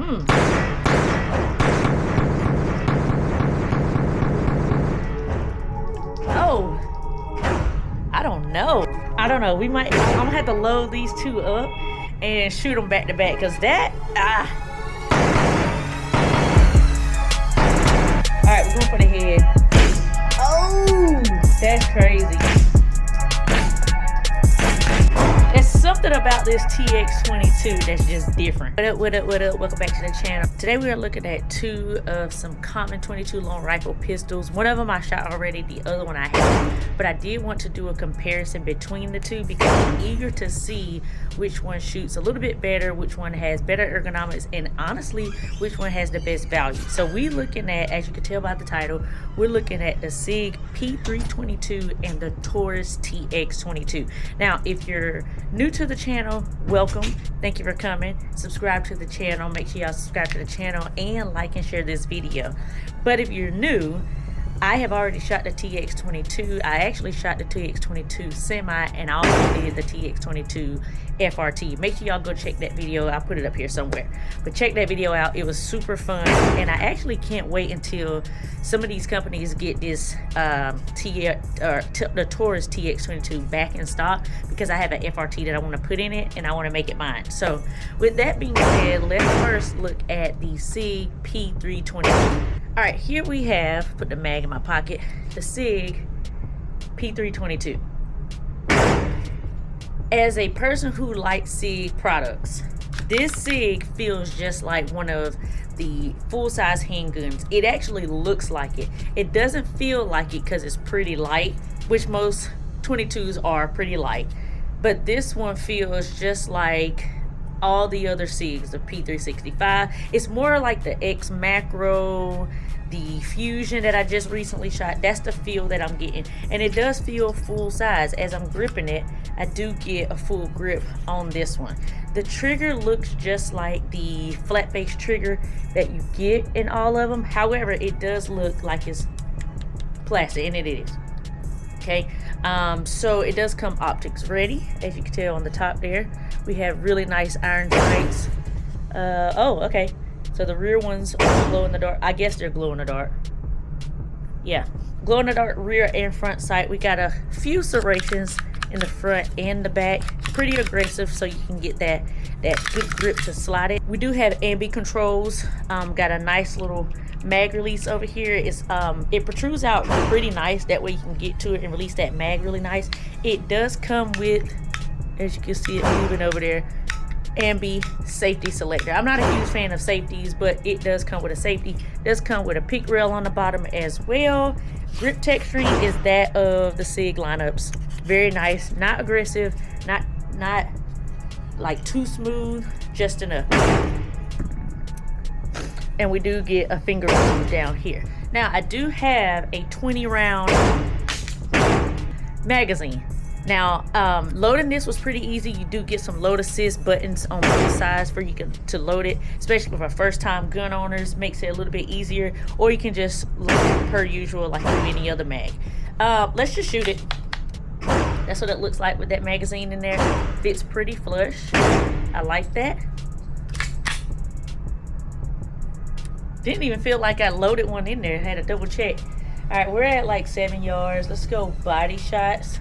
Oh, I don't know. I'm gonna have to load these two up and shoot them back to back, because that, All right, we're going for the head. Oh, that's crazy. There's something about this TX22 that's just different. What up? Welcome back to the channel. Today we are looking at two of some common 22 long rifle pistols. One of them I shot already, the other one I haven't. But I did want to do a comparison between the two because I'm eager to see which one shoots a little bit better, which one has better ergonomics, and honestly, which one has the best value. So we're looking at, as you can tell by the title, we're looking at the SIG P322 and the Taurus TX22. Now, if you're new to the channel, welcome. Thank you for coming. Subscribe to the channel. Make sure y'all subscribe to the channel and like and share this video. But if you're new, I have already shot the TX22. I actually shot the TX22 semi, and I also did the TX22 FRT. Make sure y'all go check that video. I'll put it up here somewhere. But check that video out. It was super fun, and I actually can't wait until some of these companies get this the Taurus TX22 back in stock, because I have an FRT that I want to put in it and I want to make it mine. So with that being said, let's first look at the SIG P322. All right, here we have, put the mag in my pocket, the SIG P322. As a person who likes SIG products, this SIG feels just like one of the full-size handguns. It actually looks like it. It doesn't feel like it because it's pretty light, which most 22s are pretty light. But this one feels just like all the other SIGs, the P365. It's more like the X Macro, the Fusion that I just recently shot. That's the feel that I'm getting, and it does feel full size. As I'm gripping it, I do get a full grip on this one. The trigger looks just like the flat base trigger that you get in all of them. However, it does look like it's plastic, and it is. Okay, so it does come optics ready. As you can tell on the top there, we have really nice iron sights. Oh, okay. So the rear ones are glow in the dark. I guess they're glow in the dark. Yeah, glow in the dark rear and front sight. We got a few serrations in the front and the back. Pretty aggressive, so you can get that good grip to slide it. We do have ambi controls. Got a nice little mag release over here. It protrudes out pretty nice. That way you can get to it and release that mag really nice. It does come with, as you can see it moving over there, ambi safety selector. I'm not a huge fan of safeties, but it does come with a safety. It does come with a pick rail on the bottom as well. Grip texturing is that of the SIG lineups. Very nice, not aggressive, not like too smooth, just enough. And we do get a finger roll down here. Now I do have a 20 round magazine. Now loading this was pretty easy. You do get some load assist buttons on both sides for you to load it, especially for first time gun owners. Makes it a little bit easier, or you can just load it per usual like any other mag. Let's just shoot it. That's what it looks like with that magazine in there. Fits pretty flush. I like that. Didn't even feel like I loaded one in there. Had to double check. All right, we're at like 7 yards. Let's go body shots.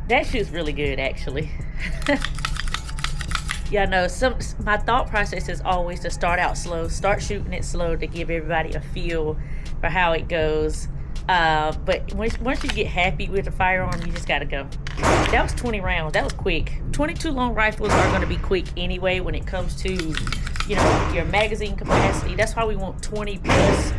That shoots really good, actually. Yeah, no, my thought process is always to start out slow, start shooting it slow to give everybody a feel for how it goes. But once you get happy with the firearm, you just gotta go. That was 20 rounds. That was quick. 22 long rifles are gonna be quick anyway when it comes to, you know, your magazine capacity. That's why we want 20 plus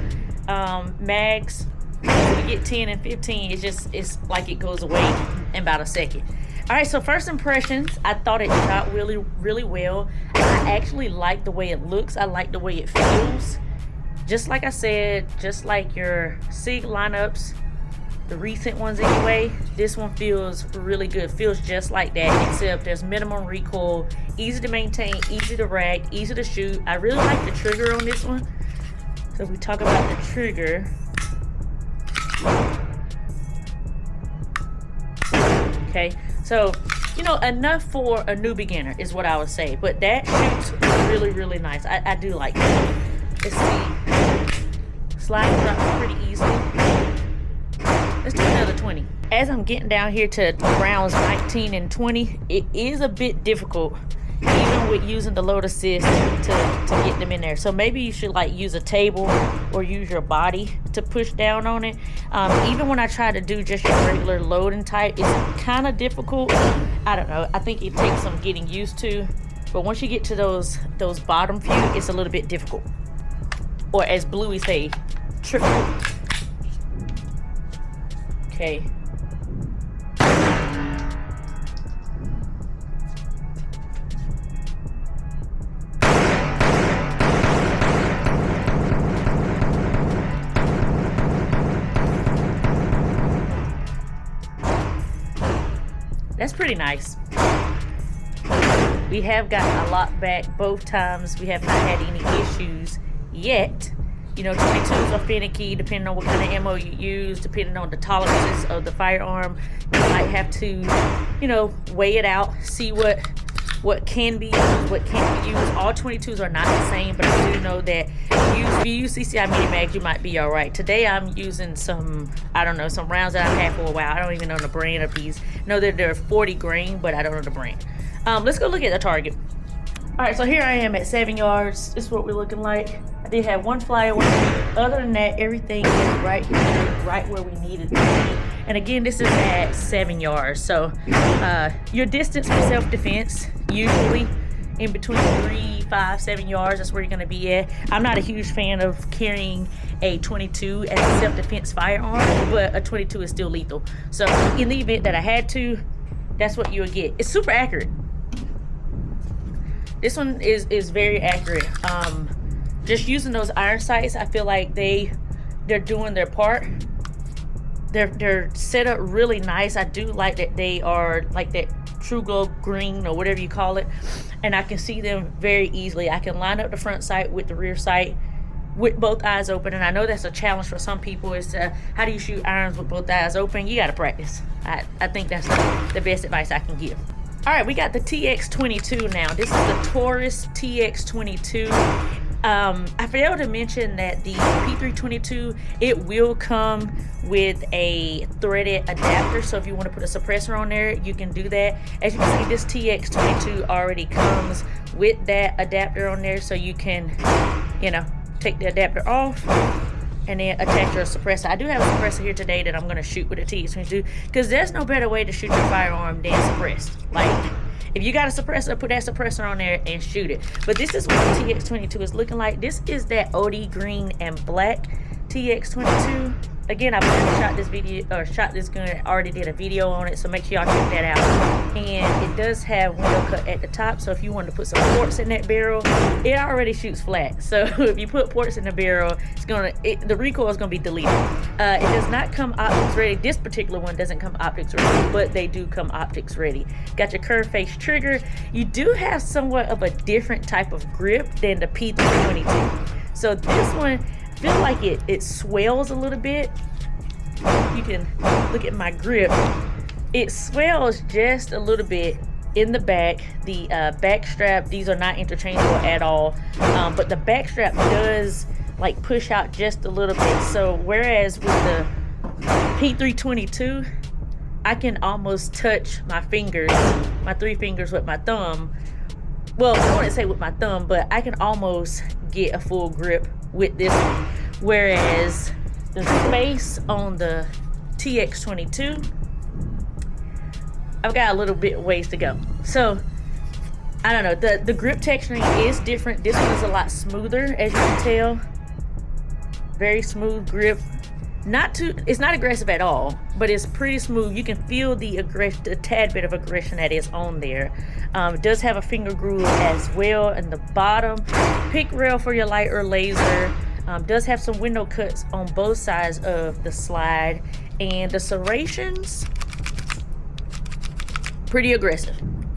mags. When you get 10 and 15, it's like it goes away in about a second. All right, so first impressions, I thought it shot really well. I actually like the way it looks. I like the way it feels. Just like I said, just like your SIG lineups, the recent ones anyway. This one feels really good, feels just like that, except there's minimum recoil, easy to maintain, easy to rack, easy to shoot. I really like the trigger on this one. So if we talk about the trigger, okay, so you know, enough for a new beginner is what I would say, but that shoots really, really nice. I do like it. Let's see, slide drops pretty easily. Let's do another 20. As I'm getting down here to rounds 19 and 20, it is a bit difficult, even with using the load assist to get them in there. So maybe you should like use a table or use your body to push down on it. Even when I try to do just your regular loading type, it's kind of difficult. I don't know, I think it takes some getting used to, but once you get to those bottom few, it's a little bit difficult, or as Bluey say, triple. Okay. That's pretty nice. We have gotten a lot back both times. We have not had any issues yet. You know, 22s are finicky depending on what kind of ammo you use, depending on the tolerances of the firearm. You might have to, you know, weigh it out, see what can be used, what can't be used. All 22s are not the same, but I do know that if you use CCI mini mags, you might be all right. Today I'm using some, I don't know, some rounds that I've had for a while. I don't even know the brand of these. I know that they're 40 grain, but I don't know the brand. Let's go look at the target. All right, so here I am at 7 yards. This is what we're looking like. I did have one fly away. Other than that, everything is right here, right where we needed it to be. And again, this is at 7 yards. So your distance for self-defense, usually in between 3, 5, 7 yards, that's where you're gonna be at. I'm not a huge fan of carrying a 22 as a self-defense firearm, but a 22 is still lethal. So in the event that I had to, that's what you would get. It's super accurate. This one is very accurate. Just using those iron sights, I feel like they're doing their part. They're set up really nice. I do like that they are like that true glow green or whatever you call it, and I can see them very easily. I can line up the front sight with the rear sight with both eyes open, and I know that's a challenge for some people, is to how do you shoot irons with both eyes open? You got to practice. I think that's the best advice I can give. All right, we got the TX22 now. This is the Taurus TX22. I failed to mention that the P322, it will come with a threaded adapter, so if you want to put a suppressor on there, you can do that. As you can see, this TX22 already comes with that adapter on there, so you can, you know, take the adapter off and then attach your suppressor. I do have a suppressor here today that I'm going to shoot with a TX22, because there's no better way to shoot your firearm than suppressed. Like, if you got a suppressor, put that suppressor on there and shoot it. But this is what the TX22 is looking like. This is that OD green and black TX22. Again, I've already shot this video, or shot this gun, already did a video on it, so make sure y'all check that out. And it does have window cut at the top, so if you wanted to put some ports in that barrel, it already shoots flat. So if you put ports in the barrel, the recoil is gonna be deleted. It does not come optics ready. This particular one doesn't come optics ready, but they do come optics ready. Got your curved face trigger. You do have somewhat of a different type of grip than the P322. So this one, I feel like it swells a little bit. You can look at my grip. It swells just a little bit in the back. The back strap, these are not interchangeable at all, but the back strap does like push out just a little bit. So whereas with the P322, I can almost touch my fingers, my 3 fingers with my thumb. Well, I wouldn't say with my thumb, but I can almost get a full grip with this one. Whereas the space on the TX22, I've got a little bit ways to go. So I don't know, the grip texturing is different. This one is a lot smoother, as you can tell. Very smooth grip. It's not aggressive at all, but it's pretty smooth. You can feel the tad bit of aggression that is on there. It does have a finger groove as well in the bottom. Pick rail for your light or laser. Does have some window cuts on both sides of the slide, And the serrations, pretty aggressive.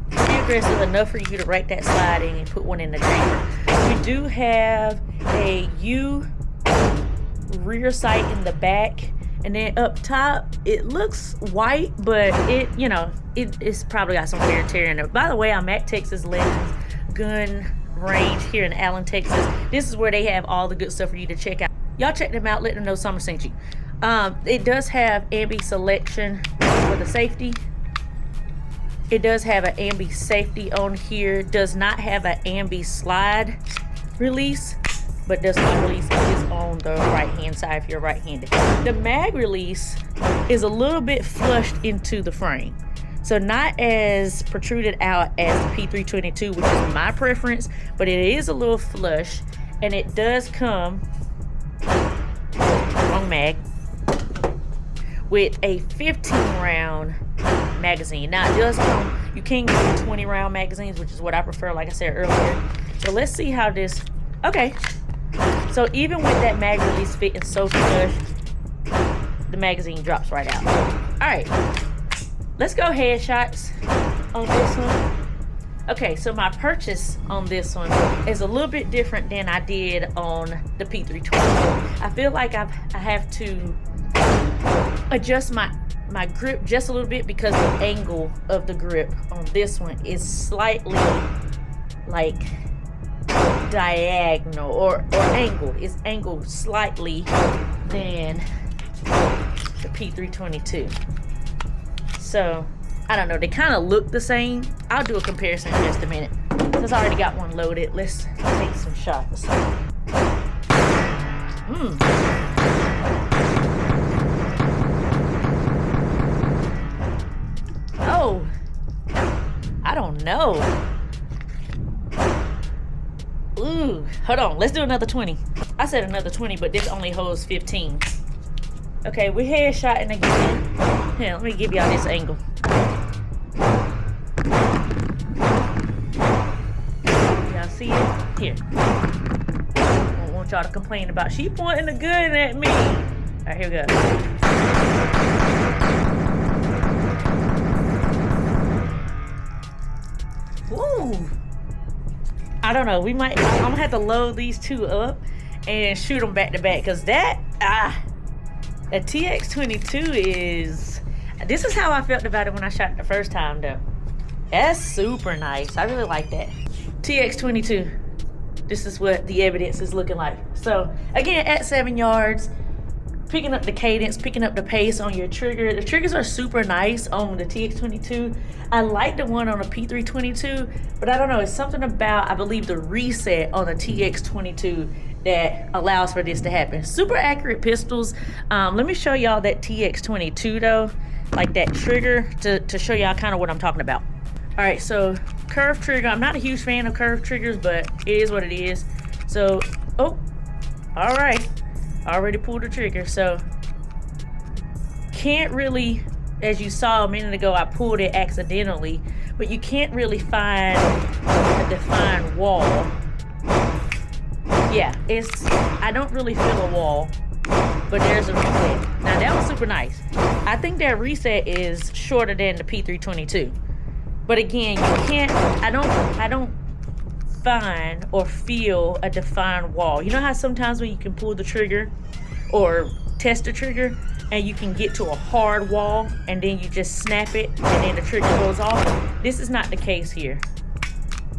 Pretty aggressive enough for you to rack that slide in and put one in the chamber. We do have a U rear sight in the back, and then up top it looks white, but it's probably got some wear and tear in it. By the way, I'm at Texas Legends Gun Range here in Allen, Texas. This is where they have all the good stuff for you to check out. Y'all check them out, let them know Summer sent you. It does have ambi selection for the safety. It does have an ambi safety on here. Does not have an ambi slide release, but does not release is on the right hand side if you're right-handed. The mag release is a little bit flushed into the frame, so not as protruded out as the P322, which is my preference, but it is a little flush, and it does come, wrong mag, with a 15 round magazine. Now it does come, you can get 20 round magazines, which is what I prefer, like I said earlier. So let's see how this, okay. So even with that mag release fitting so flush, the magazine drops right out. All right, let's go headshots on this one. Okay, so my purchase on this one is a little bit different than I did on the P322. I feel like I have to adjust my grip just a little bit because the angle of the grip on this one is slightly like diagonal or angled. It's angled slightly than the P322. So I don't know, they kind of look the same. I'll do a comparison in just a minute. Since I already got one loaded, let's take some shots. Oh, I don't know. Ooh, hold on, let's do another 20. I said another 20, but this only holds 15. Okay, we're headshotting again. Here, let me give y'all this angle. Y'all see it? Here. I don't want y'all to complain about she pointing the gun at me. All right, here we go. Ooh. I don't know, I'm gonna have to load these two up and shoot them back to back, because that, the TX22 is, this is how I felt about it when I shot it the first time though. That's super nice, I really like that. TX22, this is what the evidence is looking like. So again, at 7 yards, picking up the cadence, picking up the pace on your trigger. The triggers are super nice on the TX22. I like the one on the P322, but I don't know, it's something about, I believe, the reset on the TX22 that allows for this to happen. Super accurate pistols. Let me show y'all that TX22 though, like that trigger, to show y'all kind of what I'm talking about. All right, so curved trigger. I'm not a huge fan of curved triggers, but it is what it is. So, oh, all right. I already pulled the trigger, so can't really, as you saw a minute ago, I pulled it accidentally, but you can't really find a defined wall. Yeah, I don't really feel a wall, but there's a reset. Now that was super nice. I think that reset is shorter than the P322, but again, you can't, I don't find or feel a defined wall. You know how sometimes when you can pull the trigger or test the trigger and you can get to a hard wall and then you just snap it and then the trigger goes off? This is not the case here,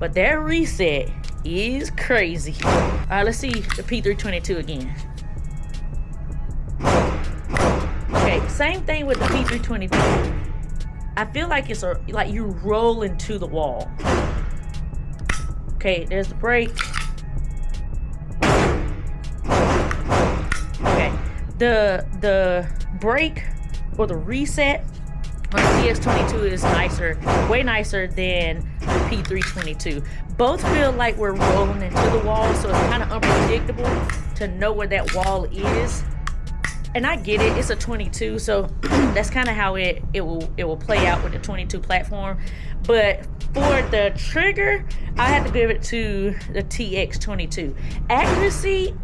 but that reset is crazy. All right, let's see the P322 again. Okay, same thing with the P322. I feel like it's like you roll into the wall. Okay, there's the brake. Okay, the brake or the reset on the TX22 is nicer, way nicer than the P322. Both feel like we're rolling into the wall, so it's kind of unpredictable to know where that wall is. And I get it, it's a 22, so that's kind of how it will play out with the 22 platform. But for the trigger, I have to give it to the TX22. Accuracy,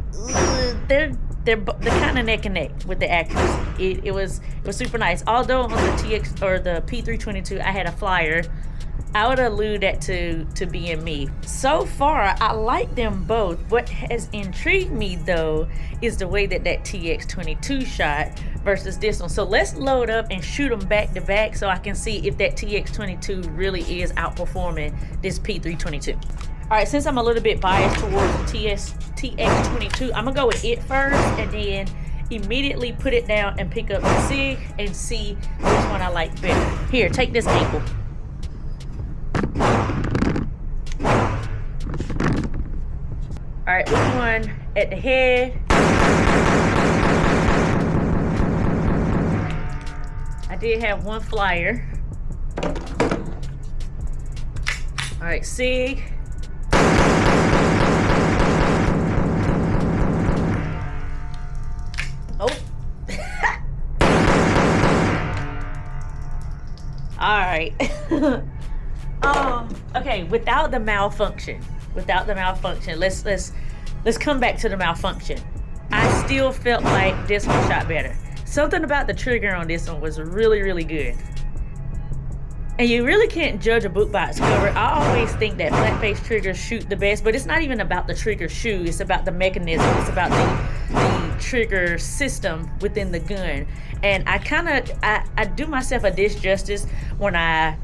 they're they're kind of neck and neck with the accuracy. It was super nice. Although on the TX or the P322, I had a flyer, I would allude that to being me. So far, I like them both. What has intrigued me though is the way that TX22 shot versus this one. So let's load up and shoot them back to back so I can see if that TX22 really is outperforming this P322. All right, since I'm a little bit biased towards the TX22, I'm gonna go with it first and then immediately put it down and pick up the SIG and see which one I like better. Here, take this ankle. All right, which one at the head? I did have one flyer. All right, SIG. Oh. All right. Okay, without the malfunction, let's come back to the malfunction. I still felt like this one shot better. Something about the trigger on this one was really, really good. And you really can't judge a boot by its cover. I always think that flat face triggers shoot the best, but it's not even about the trigger shoe. It's about the mechanism. It's about the trigger system within the gun. And I do myself a disjustice when I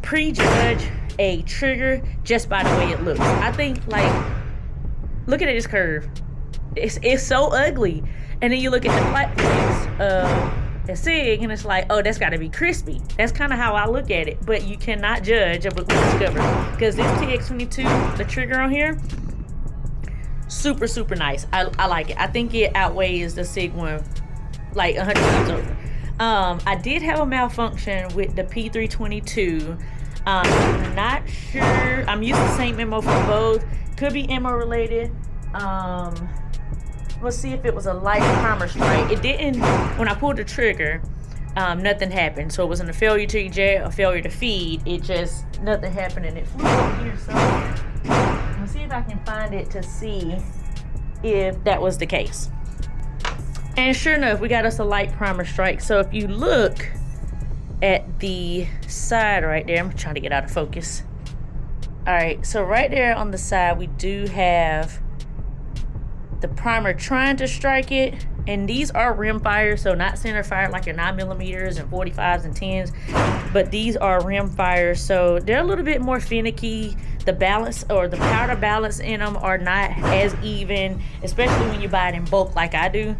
prejudge a trigger just by the way it looks. I think, like, look at this curve. It's so ugly. And then you look at the flat face a SIG and it's like, oh, that's got to be crispy. That's kind of how I look at it. But you cannot judge a book cover because this TX22, the trigger on here, super, super nice. I like it. I think it outweighs the SIG one like 100 times over. I did have a malfunction with the P322. I'm not sure. I'm using the same ammo for both. Could be ammo related. Let's see if it was a light primer strike. It didn't, when I pulled the trigger, nothing happened. So it wasn't a failure to eject, a failure to feed. It just, nothing happened and it flew over here somewhere. Let's see if I can find it to see if that was the case. And sure enough, we got us a light primer strike. So if you look at the side right there, I'm trying to get out of focus. All right, so right there on the side, we do have the primer trying to strike it, and these are rim fire, so not center fire like your 9mm and 45s and 10s, but these are rim fire, so they're a little bit more finicky. The balance or the powder balance in them are not as even, especially when you buy it in bulk like I do.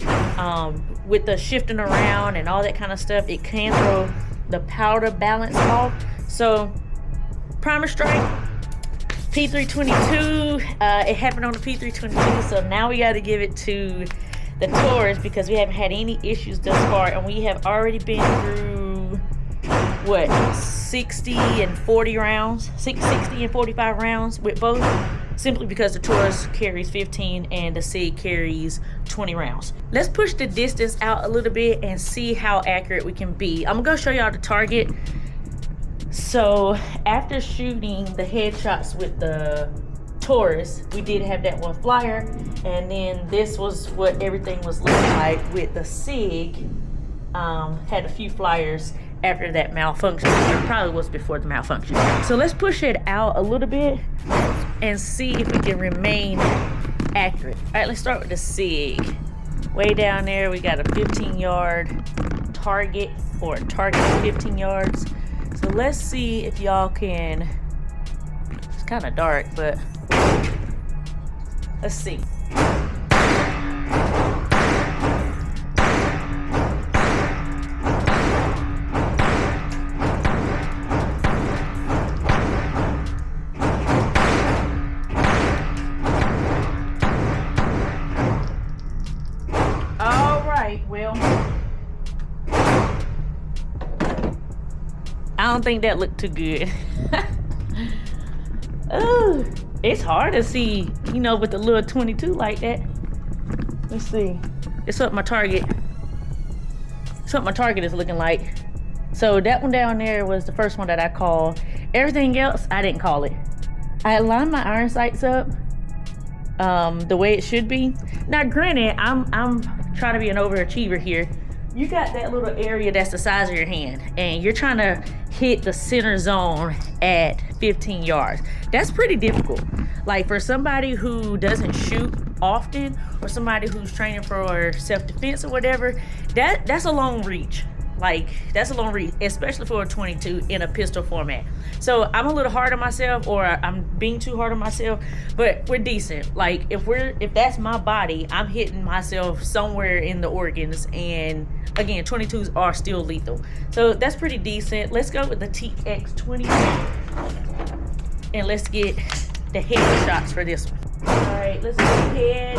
With the shifting around and all that kind of stuff, it can throw the powder balance off. So primer strike, P322, it happened on the P322, so now we got to give it to the Taurus because we haven't had any issues thus far, and we have already been through, what, 60 and 40 rounds, 60 and 45 rounds with both, simply because the Taurus carries 15 and the SIG carries 20 rounds. Let's push the distance out a little bit and see how accurate we can be. I'm gonna show y'all the target. So after shooting the headshots with the Taurus, we did have that one flyer, and then this was what everything was looking like with the SIG. Had a few flyers after that malfunction. It probably was before the malfunction. So let's push it out a little bit and see if we can remain accurate. All right, let's start with the SIG. Way down there, we got a 15-yard target, or a target 15 yards. So let's see if y'all can, it's kind of dark, but let's see. All right, well, I don't think that looked too good. Oh, it's hard to see, you know, with the little 22 like that. Let's see. It's what my target. It's what my target is looking like. So that one down there was the first one that I called. Everything else, I didn't call it. I lined my iron sights up the way it should be. Now, granted, I'm trying to be an overachiever here. You got that little area that's the size of your hand, and you're trying to hit the center zone at 15 yards. That's pretty difficult. Like for somebody who doesn't shoot often, or somebody who's training for self-defense or whatever, that's a long reach. Like that's a long reach, especially for a 22 in a pistol format. So I'm a little hard on myself, or I'm being too hard on myself, but we're decent. Like if that's my body, I'm hitting myself somewhere in the organs, and again, 22s are still lethal. So that's pretty decent. Let's go with the TX22, and let's get the head shots for this one. All right, let's go ahead.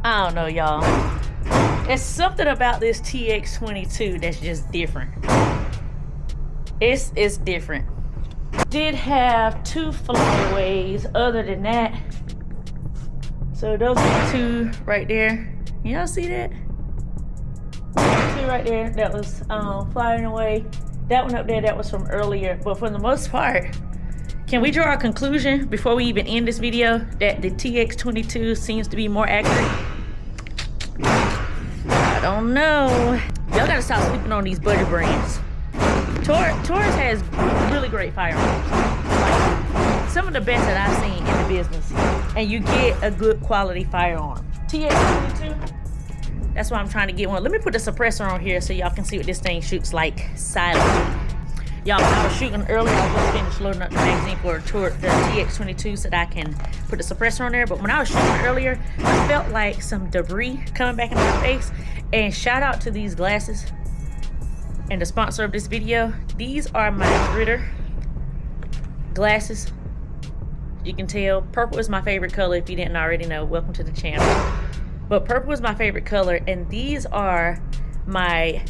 I don't know, y'all. There's something about this TX22 that's just different. It's different. Did have 2 flyaways other than that. So those are 2 right there. Y'all see that? 2 right there. That was flying away. That one up there, that was from earlier. But for the most part, can we draw a conclusion before we even end this video that the TX22 seems to be more accurate? I don't know. Y'all gotta stop sleeping on these budget brands. Taurus has really great firearms. Like, some of the best that I've seen in the business. And you get a good quality firearm. TX22, that's why I'm trying to get one. Let me put the suppressor on here so y'all can see what this thing shoots like silently. Y'all, when I was shooting earlier, I just finished loading up the magazine for the TX22 so that I can put the suppressor on there. But when I was shooting earlier, I felt like some debris coming back in my face. And shout out to these glasses and the sponsor of this video. These are my Gritter glasses. You can tell purple is my favorite color. If you didn't already know, welcome to the channel. But purple is my favorite color, and these are my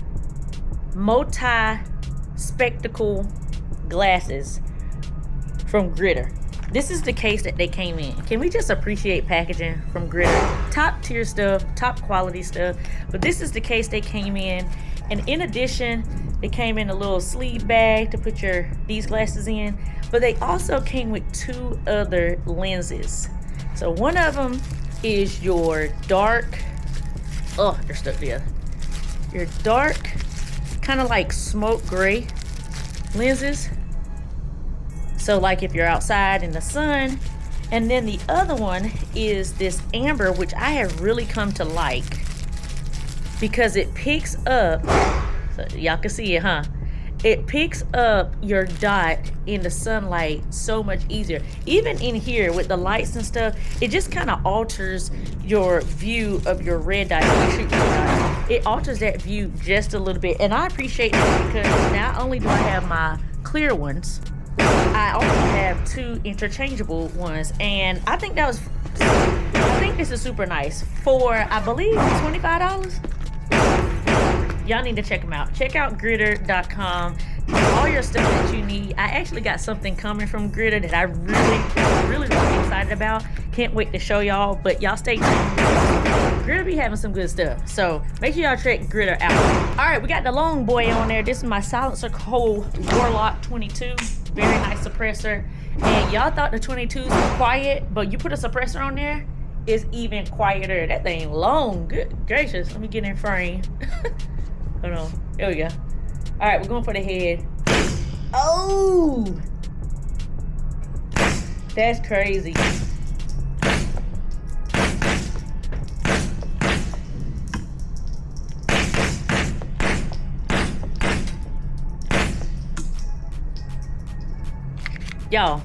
multi-spectacle glasses from Gritter. This is the case that they came in. Can we just appreciate packaging from Gritter? Top tier stuff, top quality stuff. But this is the case they came in. And in addition, they came in a little sleeve bag to put these glasses in. But they also came with 2 other lenses. So one of them is your dark, oh, they're stuck together. Your dark, kind of like smoke gray lenses. So like if you're outside in the sun. And then the other one is this amber, which I have really come to like because it picks up, so y'all can see it, huh? It picks up your dot in the sunlight so much easier. Even in here with the lights and stuff, it just kind of alters your view of your red dot. It alters that view just a little bit. And I appreciate that because not only do I have my clear ones, I also have 2 interchangeable ones, and I think this is super nice for, I believe, $25. Y'all need to check them out. Check out gritter.com. All your stuff that you need. I actually got something coming from Gritter that I really excited about. Can't wait to show y'all, but y'all stay tuned. Gritter be having some good stuff, so make sure y'all check Gritter out. All right, we got the long boy on there. This is my Silencer Cole Warlock 22. Very nice suppressor. And y'all thought the 22s was quiet, but you put a suppressor on there, it's even quieter. That thing long. Good gracious. Let me get in frame. Hold on. There we go. All right, we're going for the head. Oh! That's crazy. Y'all,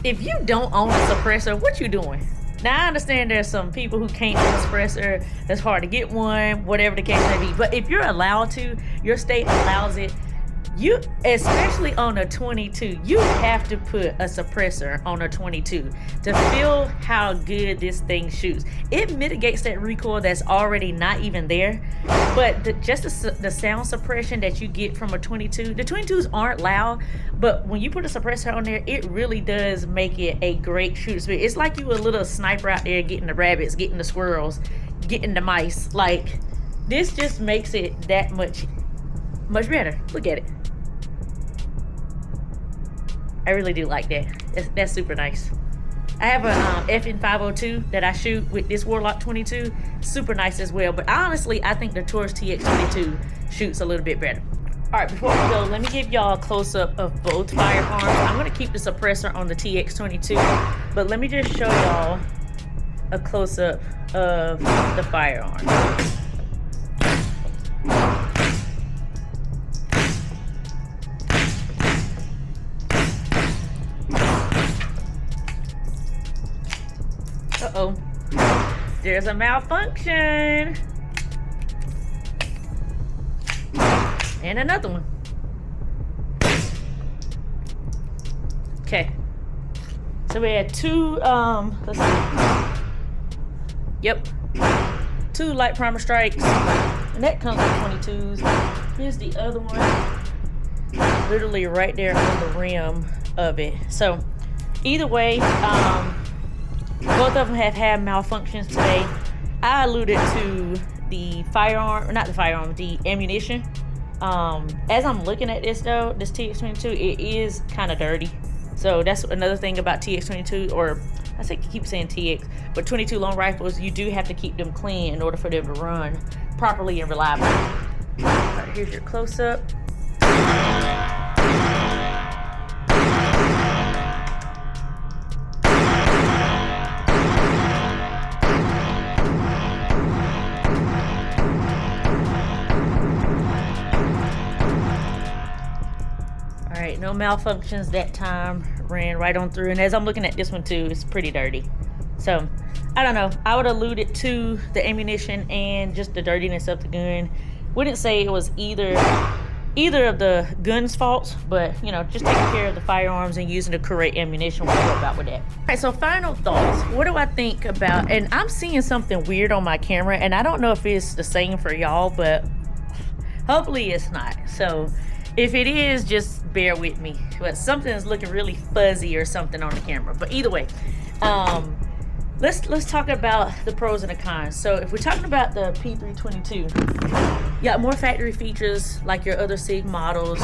if you don't own a suppressor, what you doing? Now I understand there's some people who can't own a suppressor, it's hard to get one, whatever the case may be. But if you're allowed to, your state allows it, You, especially on a 22, you have to put a suppressor on a 22 to feel how good this thing shoots. It mitigates that recoil that's already not even there, but just the sound suppression that you get from a 22, the 22s aren't loud, but when you put a suppressor on there, it really does make it a great shooter. It's like you a little sniper out there getting the rabbits, getting the squirrels, getting the mice. Like, this just makes it that much better. Look at it. I really do like that. That's super nice. I have a FN502 that I shoot with this Warlock 22. Super nice as well. But honestly, I think the Taurus TX22 shoots a little bit better. All right, before we go, let me give y'all a close-up of both firearms. I'm going to keep the suppressor on the TX22, but let me just show y'all a close-up of the firearm. Uh-oh, there's a malfunction. And another one. Okay. So we had two, let's see. Yep. 2 light primer strikes. And that comes with 22s. Here's the other one. Literally right there on the rim of it. So either way, both of them have had malfunctions today. I alluded to the firearm, not the firearm, the ammunition. As I'm looking at this though, this TX22, it is kind of dirty. So that's another thing about TX22, or I keep saying TX, but 22 long rifles, you do have to keep them clean in order for them to run properly and reliably. All right, here's your close-up. No malfunctions that time, ran right on through. And as I'm looking at this one too, it's pretty dirty. So I don't know, I would allude it to the ammunition and just the dirtiness of the gun. Wouldn't say it was either of the gun's faults, but you know, just taking care of the firearms and using the correct ammunition will help out with that. All right, so final thoughts. What do I think about, and I'm seeing something weird on my camera, and I don't know if it's the same for y'all, but hopefully it's not. So if it is, just bear with me. But something is looking really fuzzy or something on the camera. But either way, let's talk about the pros and the cons. So if we're talking about the P322, you got more factory features like your other SIG models.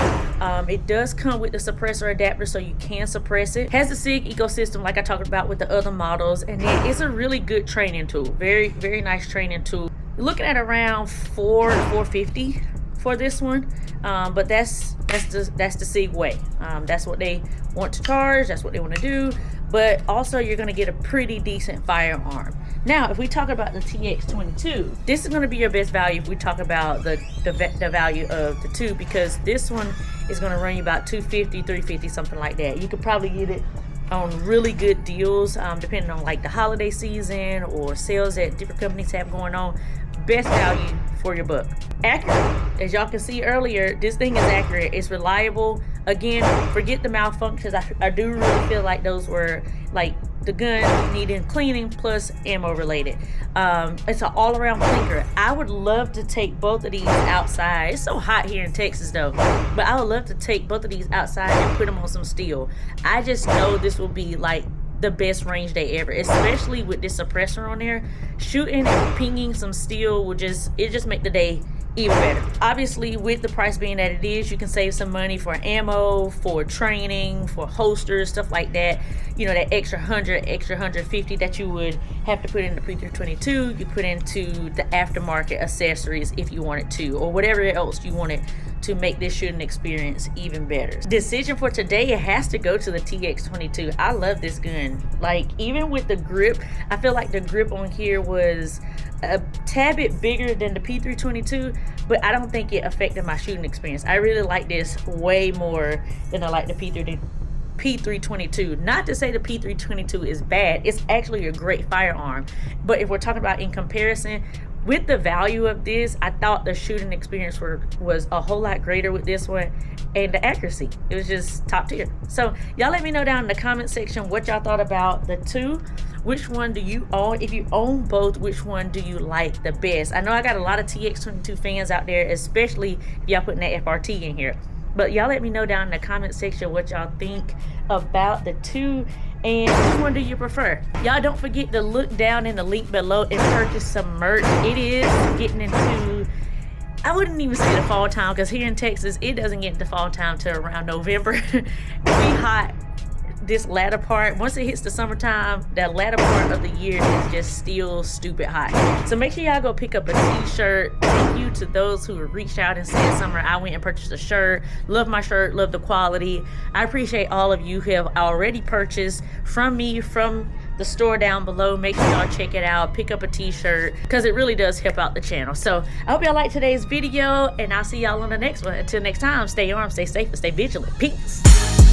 It does come with the suppressor adapter, so you can suppress it. Has the SIG ecosystem like I talked about with the other models, and then it's a really good training tool. Very, very nice training tool. You're looking at around $400 to $450 for this one, but that's the SIG way. That's what they want to charge, that's what they want to do, but also you're going to get a pretty decent firearm. Now if we talk about the TX22, this is going to be your best value if we talk about the value of the two, because this one is going to run you about $250, $350, something like that. You could probably get it on really good deals, depending on like the holiday season or sales that different companies have going on. Best value for your buck. Accurate, as y'all can see earlier, this thing is accurate, it's reliable. Again, forget the malfunctions. I do really feel like those were like the gun needing cleaning plus ammo related. It's an all-around clinker. I would love to take both of these outside. It's so hot here in Texas though, but I would love to take both of these outside and put them on some steel. I just know this will be like the best range day ever, especially with this suppressor on there. Shooting and pinging some steel will just make the day even better. Obviously, with the price being that it is, you can save some money for ammo, for training, for holsters, stuff like that. You know, that extra 100, extra 150 that you would have to put in the P322, you put into the aftermarket accessories if you wanted to, or whatever else you wanted to make this shooting experience even better. Decision for today, it has to go to the TX22. I love this gun. Like, even with the grip, I feel like the grip on here was a tad bit bigger than the P322, but I don't think it affected my shooting experience. I really like this way more than I like the P322. Not to say the P322 is bad, it's actually a great firearm, but if we're talking about in comparison, with the value of this, I thought the shooting experience was a whole lot greater with this one, and the accuracy, it was just top tier. So y'all let me know down in the comment section what y'all thought about the two. Which one do you own? If you own both, which one do you like the best? I know I got a lot of TX22 fans out there, especially if y'all putting that FRT in here. But y'all let me know down in the comment section what y'all think about the two, and which one do you prefer? Y'all don't forget to look down in the link below and purchase some merch. It is getting into, I wouldn't even say the fall time, because here in Texas it doesn't get into fall time till around November. It be hot this latter part. Once it hits the summertime, that latter part of the year is just still stupid hot. So make sure y'all go pick up a t-shirt. Thank you to those who reached out and said, Summer, I went and purchased a shirt. Love my shirt, love the quality. I appreciate all of you who have already purchased from me, from the store down below. Make sure y'all check it out, pick up a t-shirt, because it really does help out the channel. So I hope y'all liked today's video, and I'll see y'all on the next one. Until next time, stay armed, stay safe, and stay vigilant. Peace.